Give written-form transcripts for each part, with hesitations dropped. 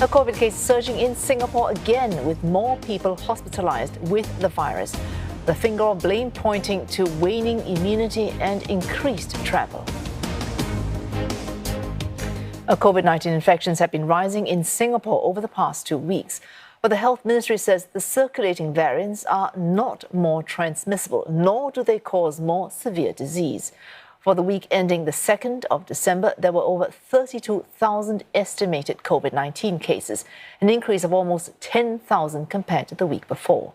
A COVID case surging in Singapore again, with more people hospitalized with the virus. The finger of blame pointing to waning immunity and increased travel. COVID-19 infections have been rising in Singapore over the past 2 weeks. But the Health Ministry says the circulating variants are not more transmissible, nor do they cause more severe disease. For the week ending the 2nd of December, there were over 32,000 estimated COVID-19 cases, an increase of almost 10,000 compared to the week before.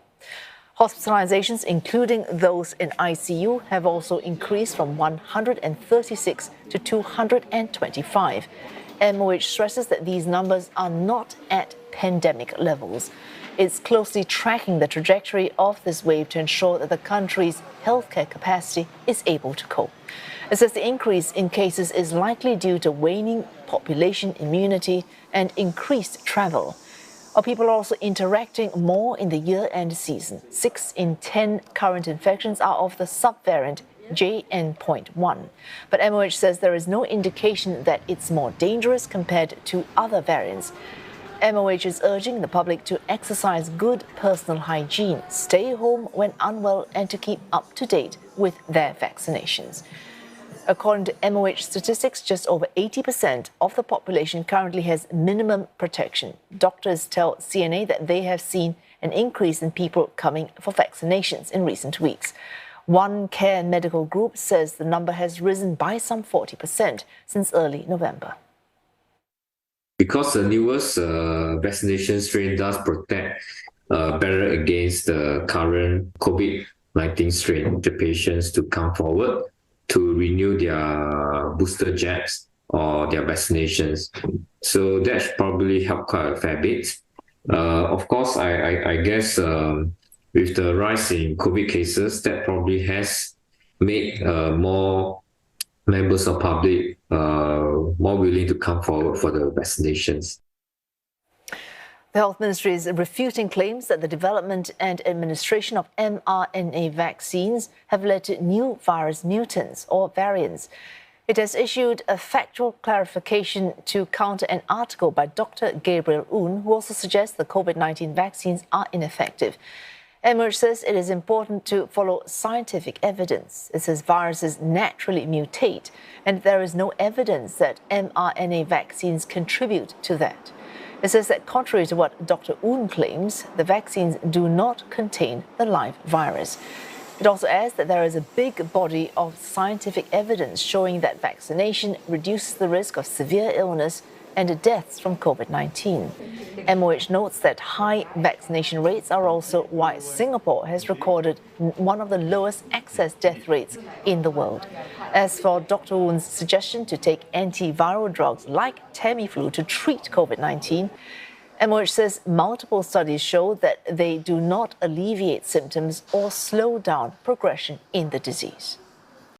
Hospitalizations, including those in ICU, have also increased from 136 to 225. MOH stresses that these numbers are not at pandemic levels. It's closely tracking the trajectory of this wave to ensure that the country's healthcare capacity is able to cope. It says the increase in cases is likely due to waning population immunity and increased travel. People are also interacting more in the year-end season. 6 in 10 current infections are of the subvariant JN.1. But MOH says there is no indication that it's more dangerous compared to other variants. MOH is urging the public to exercise good personal hygiene, stay home when unwell, and to keep up to date with their vaccinations. According to MOH statistics, just over 80% of the population currently has minimum protection. Doctors tell CNA that they have seen an increase in people coming for vaccinations in recent weeks. One Care Medical Group says the number has risen by some 40% since early November. Because the newest vaccination strain does protect better against the current COVID-19 strain, the patients to come forward to renew their booster jabs or their vaccinations. So that should probably help quite a fair bit. Of course, I guess with the rise in COVID cases, that probably has made more members of public more willing to come forward for the vaccinations. The Health Ministry is refuting claims that the development and administration of mRNA vaccines have led to new virus mutants or variants. It has issued a factual clarification to counter an article by Dr. Gabriel Oon, who also suggests the COVID-19 vaccines are ineffective. MOH says it is important to follow scientific evidence. It says viruses naturally mutate, and there is no evidence that mRNA vaccines contribute to that. It says that contrary to what Dr. Oon claims, the vaccines do not contain the live virus. It also adds that there is a big body of scientific evidence showing that vaccination reduces the risk of severe illness and deaths from COVID-19. MOH notes that high vaccination rates are also why Singapore has recorded one of the lowest excess death rates in the world. As for Dr. Oon's suggestion to take antiviral drugs like Tamiflu to treat COVID-19, MOH says multiple studies show that they do not alleviate symptoms or slow down progression in the disease.